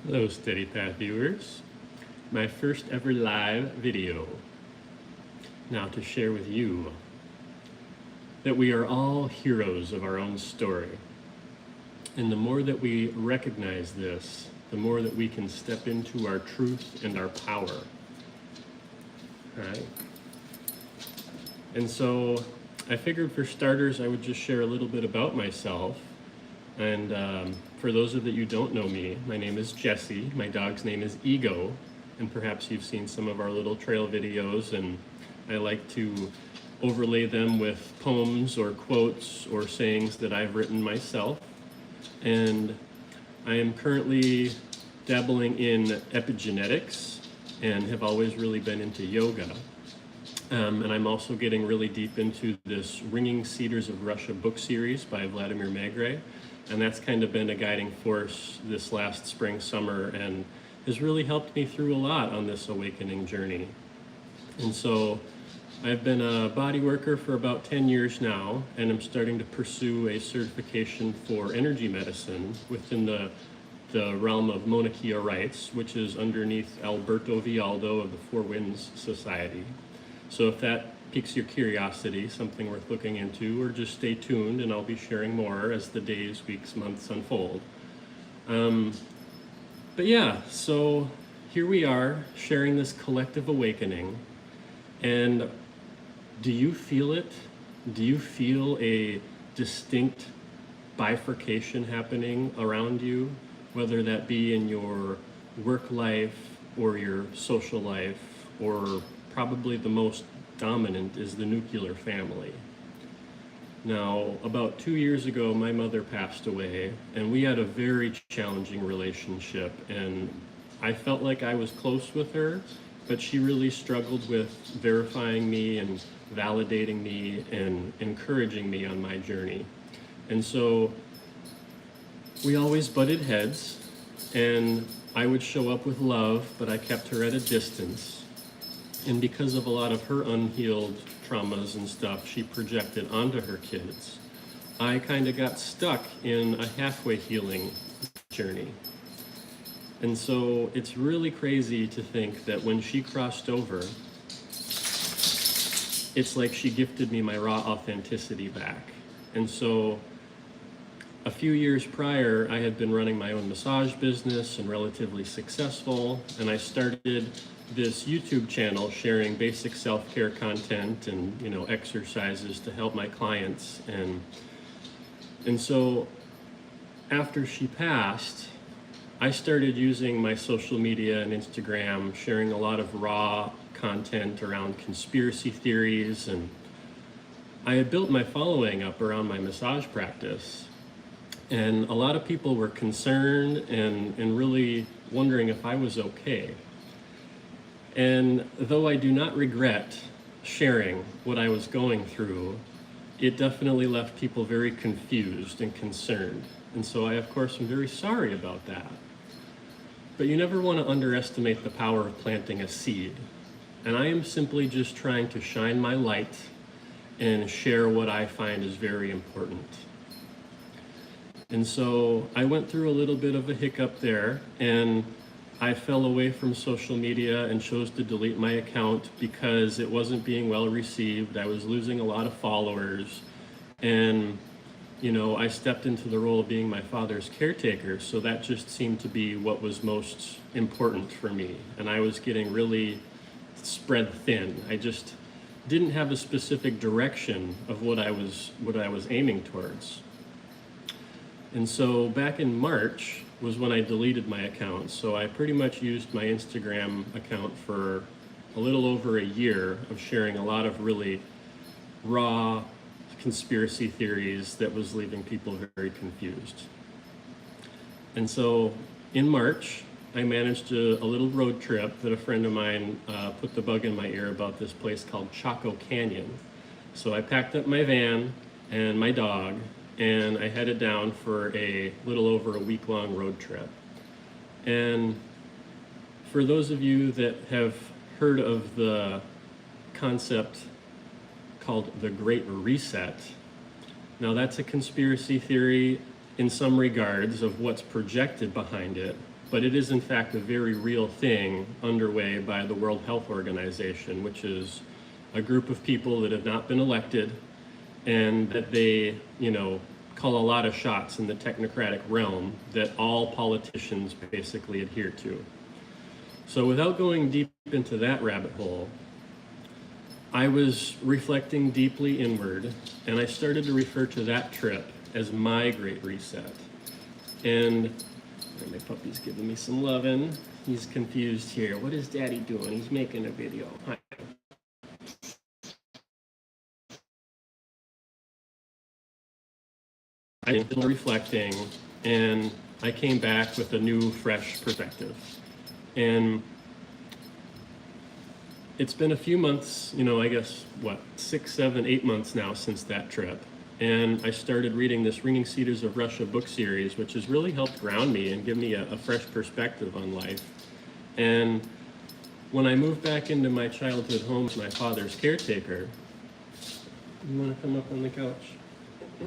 Hello, Steady Path viewers. My first ever live video. Now to share with you that we are all heroes of our own story. And the more that we recognize this, the more that we can step into our truth and our power. All right? And so I figured for starters, I would just share a little bit about myself. And for those of you who don't know me, my name is Jesse. My dog's name is Ego. And perhaps you've seen some of our little trail videos, and I like to overlay them with poems or quotes or sayings that I've written myself. And I am currently dabbling in epigenetics and have always really been into yoga. And I'm also getting really deep into this Ringing Cedars of Russia book series by Vladimir Megre. And that's kind of been a guiding force this last spring, summer, and has really helped me through a lot on this awakening journey. And so I've been a body worker for about 10 years now, and I'm starting to pursue a certification for energy medicine within the realm of Monarchia Rites, which is underneath Alberto Vialdo of the Four Winds Society. So if that piques your curiosity, something worth looking into, or just stay tuned and I'll be sharing more as the days, weeks, months unfold. But yeah, so here we are sharing this collective awakening. And do you feel it? Do you feel a distinct bifurcation happening around you, whether that be in your work life or your social life, or probably the most dominant is the nuclear family? Now, about 2 years ago, my mother passed away, and we had a very challenging relationship, and I felt like I was close with her, but she really struggled with verifying me and validating me and encouraging me on my journey. And so we always butted heads, and I would show up with love, but I kept her at a distance. And because of a lot of her unhealed traumas and stuff she projected onto her kids, I kind of got stuck in a halfway healing journey. And so it's really crazy to think that when she crossed over, it's like she gifted me my raw authenticity back. And so a few years prior, I had been running my own massage business and relatively successful, and I started this YouTube channel sharing basic self-care content and exercises to help my clients. And so after she passed, I started using my social media and Instagram, sharing a lot of raw content around conspiracy theories, and I had built my following up around my massage practice. And a lot of people were concerned and really wondering if I was okay. And though I do not regret sharing what I was going through, it definitely left people very confused and concerned. And so I, of course, am very sorry about that. But you never want to underestimate the power of planting a seed. And I am simply just trying to shine my light and share what I find is very important. And so I went through a little bit of a hiccup there, and I fell away from social media and chose to delete my account because it wasn't being well received. I was losing a lot of followers, and I stepped into the role of being my father's caretaker, so that just seemed to be what was most important for me. And I was getting really spread thin. I just didn't have a specific direction of what I was aiming towards. And so back in March was when I deleted my account. So I pretty much used my Instagram account for a little over a year of sharing a lot of really raw conspiracy theories that was leaving people very confused. And so in March, I managed a little road trip that a friend of mine put the bug in my ear about this place called Chaco Canyon. So I packed up my van and my dog, and I headed down for a little over a week-long road trip. And for those of you that have heard of the concept called the Great Reset, now that's a conspiracy theory in some regards of what's projected behind it, but it is in fact a very real thing underway by the World Health Organization, which is a group of people that have not been elected and that they, call a lot of shots in the technocratic realm that all politicians basically adhere to. So without going deep into that rabbit hole, I was reflecting deeply inward, and I started to refer to that trip as my Great Reset. And my puppy's giving me some loving. He's confused here. What is Daddy doing? He's making a video. Hi. I was reflecting, and I came back with a new, fresh perspective. And it's been a few months, I guess, 6, 7, 8 months now since that trip. And I started reading this Ringing Cedars of Russia book series, which has really helped ground me and give me a fresh perspective on life. And when I moved back into my childhood home as my father's caretaker, you want to come up on the couch?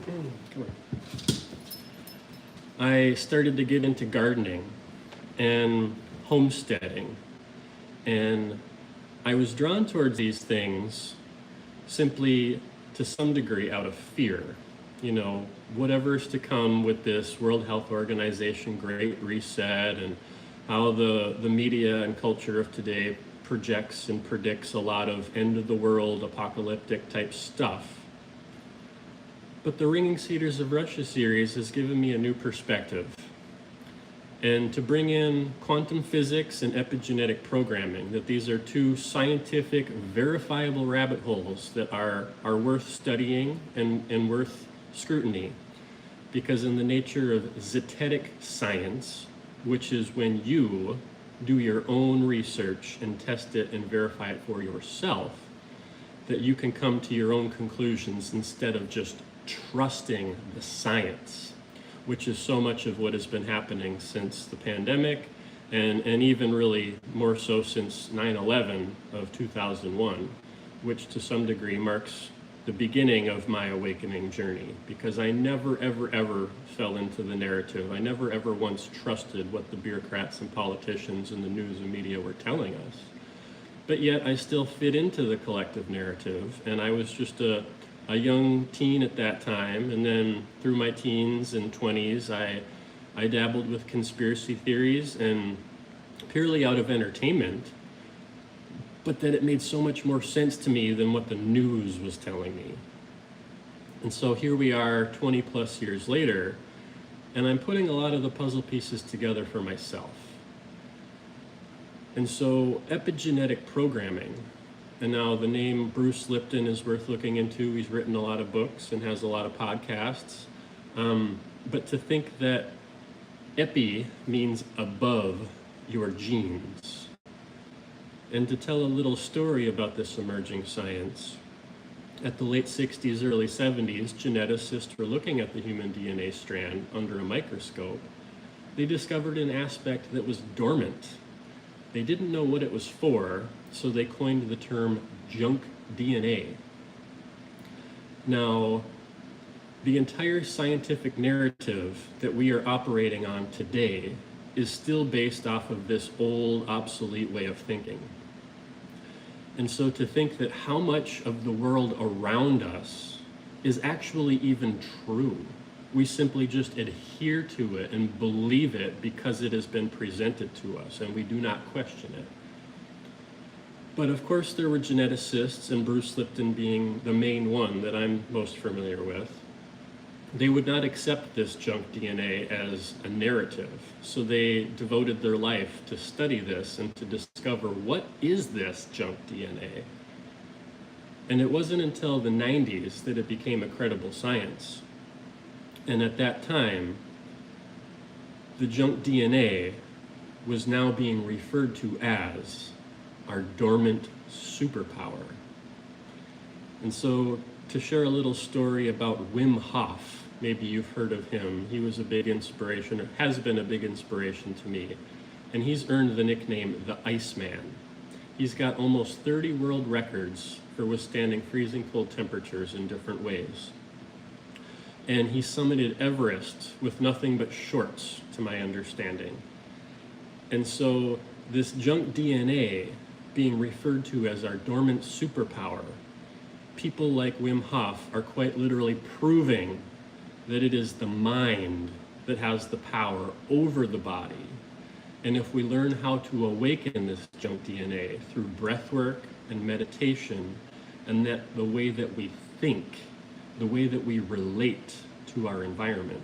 Come on. I started to get into gardening and homesteading, and I was drawn towards these things simply to some degree out of fear. Whatever's to come with this World Health Organization Great Reset, and how the media and culture of today projects and predicts a lot of end of the world apocalyptic type stuff. But the Ringing Cedars of Russia series has given me a new perspective. And to bring in quantum physics and epigenetic programming, that these are two scientific, verifiable rabbit holes that are worth studying and worth scrutiny. Because in the nature of zetetic science, which is when you do your own research and test it and verify it for yourself, that you can come to your own conclusions instead of just trusting the science, which is so much of what has been happening since the pandemic, and even really more so since 9/11 of 2001, which to some degree marks the beginning of my awakening journey, because I never, ever, ever fell into the narrative. I never, ever once trusted what the bureaucrats and politicians and the news and media were telling us. But yet I still fit into the collective narrative, and I was just a young teen at that time, and then through my teens and 20s, I dabbled with conspiracy theories, and purely out of entertainment, but that it made so much more sense to me than what the news was telling me. And so here we are 20 plus years later, and I'm putting a lot of the puzzle pieces together for myself. And so epigenetic programming, and now the name Bruce Lipton is worth looking into. He's written a lot of books and has a lot of podcasts. But to think that epi means above your genes. And to tell a little story about this emerging science, at the late 60s, early 70s, geneticists were looking at the human DNA strand under a microscope. They discovered an aspect that was dormant. They didn't know what it was for, so they coined the term junk DNA. Now, the entire scientific narrative that we are operating on today is still based off of this old, obsolete way of thinking. And so to think that how much of the world around us is actually even true, we simply just adhere to it and believe it because it has been presented to us, and we do not question it. But of course there were geneticists, and Bruce Lipton being the main one that I'm most familiar with. They would not accept this junk DNA as a narrative, so they devoted their life to study this and to discover what is this junk DNA. And it wasn't until the 90s that it became a credible science. And at that time, the junk DNA was now being referred to as our dormant superpower. And so to share a little story about Wim Hof, maybe you've heard of him. He was a big inspiration, or has been a big inspiration to me. And he's earned the nickname the Iceman. He's got almost 30 world records for withstanding freezing cold temperatures in different ways. And he summited Everest with nothing but shorts, to my understanding. And so this junk DNA being referred to as our dormant superpower, people like Wim Hof are quite literally proving that it is the mind that has the power over the body. And if we learn how to awaken this junk DNA through breath work and meditation, and that the way that we think, the way that we relate to our environment,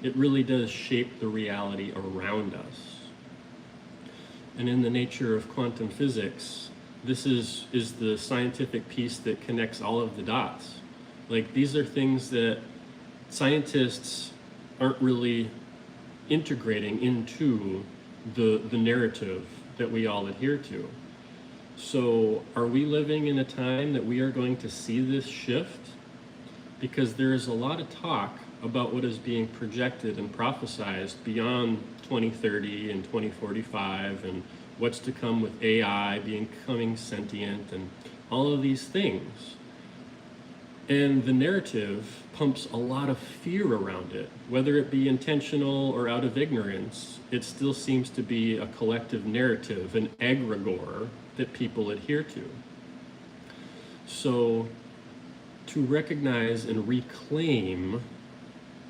it really does shape the reality around us. And in the nature of quantum physics, this is the scientific piece that connects all of the dots. Like, these are things that scientists aren't really integrating into the narrative that we all adhere to. So are we living in a time that we are going to see this shift? Because there is a lot of talk about what is being projected and prophesized beyond 2030 and 2045, and what's to come with AI becoming sentient and all of these things. And the narrative pumps a lot of fear around it, whether it be intentional or out of ignorance. It still seems to be a collective narrative, an egregore that people adhere to. So to recognize and reclaim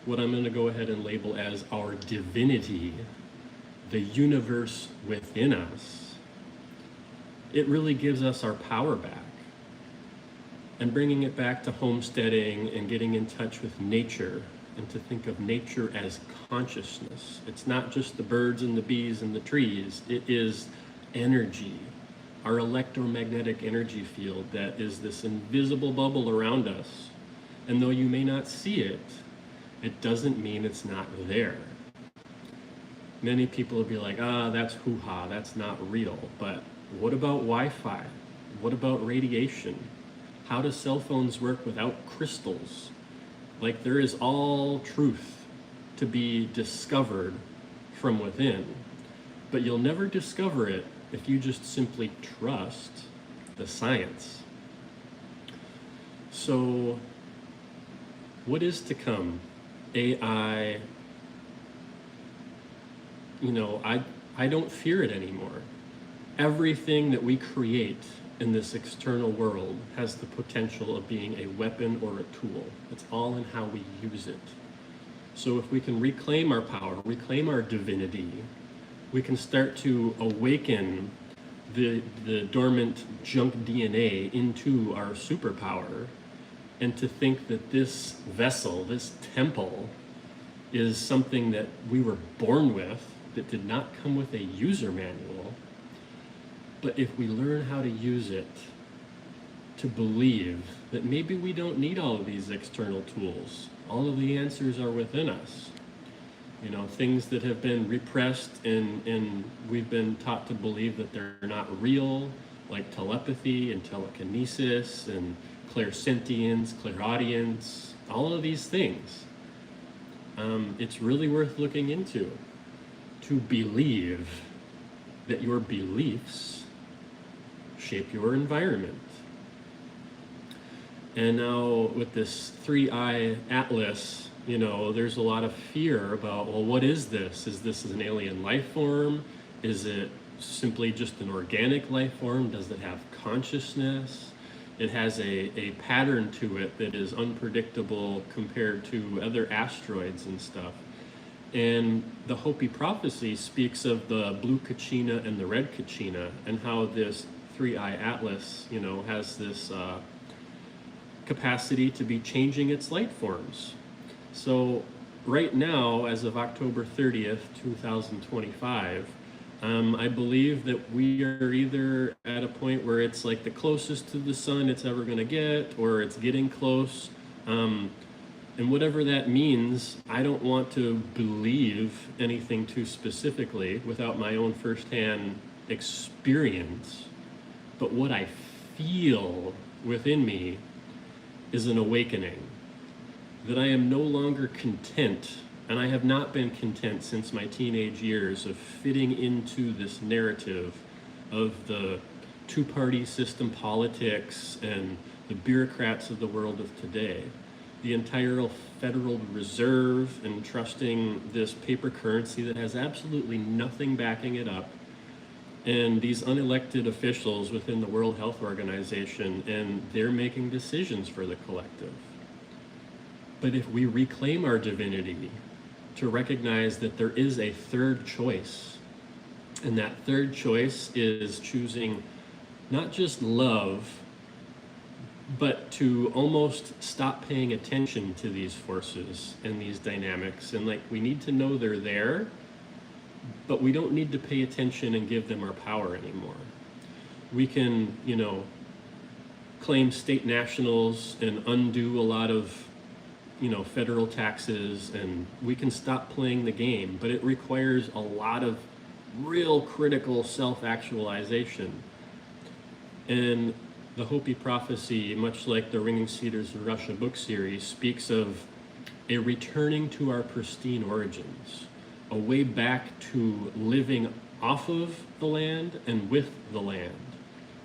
what I'm going to go ahead and label as our divinity, the universe within us, it really gives us our power back. And bringing it back to homesteading and getting in touch with nature, and to think of nature as consciousness. It's not just the birds and the bees and the trees, it is energy, our electromagnetic energy field that is this invisible bubble around us. And though you may not see it, it doesn't mean it's not there. Many people will be like, that's hoo-ha, that's not real. But what about Wi-Fi? What about radiation? How do cell phones work without crystals? Like, there is all truth to be discovered from within, but you'll never discover it if you just simply trust the science. So what is to come? AI, I don't fear it anymore. Everything that we create in this external world has the potential of being a weapon or a tool. It's all in how we use it. So if we can reclaim our power, reclaim our divinity, we can start to awaken the dormant junk DNA into our superpower, and to think that this vessel, this temple, is something that we were born with, that did not come with a user manual. But if we learn how to use it, to believe that maybe we don't need all of these external tools, all of the answers are within us. Things that have been repressed and we've been taught to believe that they're not real, like telepathy and telekinesis and clairsentience, clairaudience, all of these things. It's really worth looking into, to believe that your beliefs shape your environment. And now with this 3I Atlas, there's a lot of fear about, well, what is this? Is this an alien life form? Is it simply just an organic life form? Does it have consciousness? It has a pattern to it that is unpredictable compared to other asteroids and stuff. And the Hopi prophecy speaks of the blue Kachina and the red Kachina, and how this 3I Atlas, has this capacity to be changing its light forms. So right now, as of October 30th, 2025, I believe that we are either at a point where it's like the closest to the sun it's ever going to get, or it's getting close. And whatever that means, I don't want to believe anything too specifically without my own firsthand experience. But what I feel within me is an awakening, that I am no longer content, and I have not been content since my teenage years, of fitting into this narrative of the two-party system politics and the bureaucrats of the world of today. the entire Federal Reserve and trusting this paper currency that has absolutely nothing backing it up, and these unelected officials within the World Health Organization, and they're making decisions for the collective. But if we reclaim our divinity to recognize that there is a third choice, and that third choice is choosing not just love, but to almost stop paying attention to these forces and these dynamics. And like, we need to know they're there, but we don't need to pay attention and give them our power anymore. We can, claim state nationals and undo a lot of, federal taxes, and we can stop playing the game, but it requires a lot of real critical self-actualization. And the Hopi prophecy, much like the Ringing Cedars of Russia book series, speaks of a returning to our pristine origins, a way back to living off of the land and with the land,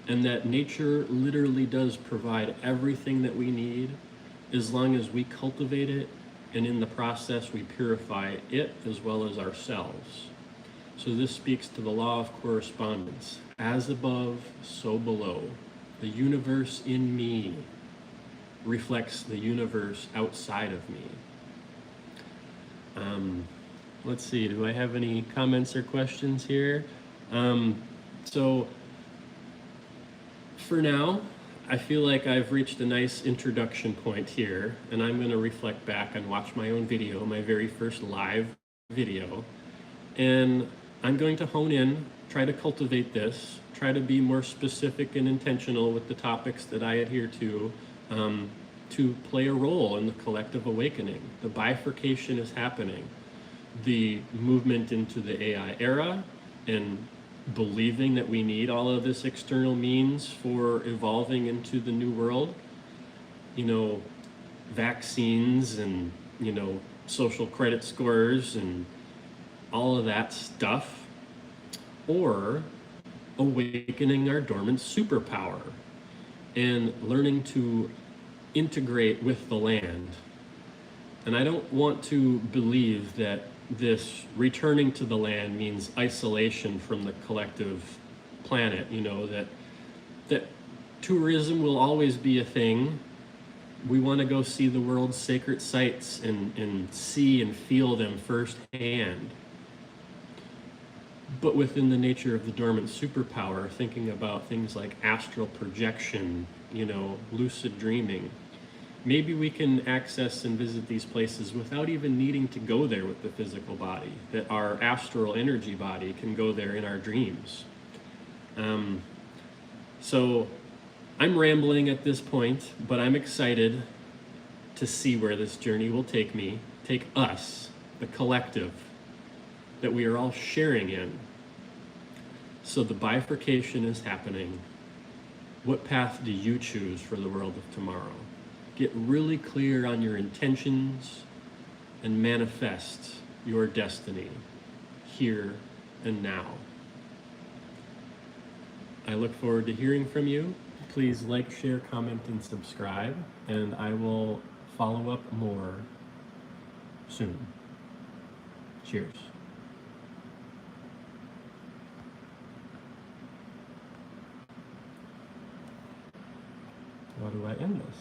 and that nature literally does provide everything that we need as long as we cultivate it, and in the process we purify it as well as ourselves. So this speaks to the law of correspondence. As above, so below. The universe in me reflects the universe outside of me. Let's see, do I have any comments or questions here? So for now, I feel like I've reached a nice introduction point here, and I'm going to reflect back and watch my own video, my very first live video, and I'm going to hone in, try to cultivate this, try to be more specific and intentional with the topics that I adhere to play a role in the collective awakening. The bifurcation is happening. The movement into the AI era, and believing that we need all of this external means for evolving into the new world, vaccines and, social credit scores and all of that stuff, or awakening our dormant superpower and learning to integrate with the land. And I don't want to believe that this returning to the land means isolation from the collective planet, that tourism will always be a thing. We want to go see the world's sacred sites and see and feel them firsthand. But within the nature of the dormant superpower, thinking about things like astral projection, lucid dreaming, maybe we can access and visit these places without even needing to go there with the physical body, that our astral energy body can go there in our dreams. So I'm rambling at this point, but I'm excited to see where this journey will take me, take us, the collective, that we are all sharing in. So the bifurcation is happening. What path do you choose for the world of tomorrow? Get really clear on your intentions and manifest your destiny here and now. I look forward to hearing from you. Please like, share, comment, and subscribe, and I will follow up more soon. Cheers. How do I end this?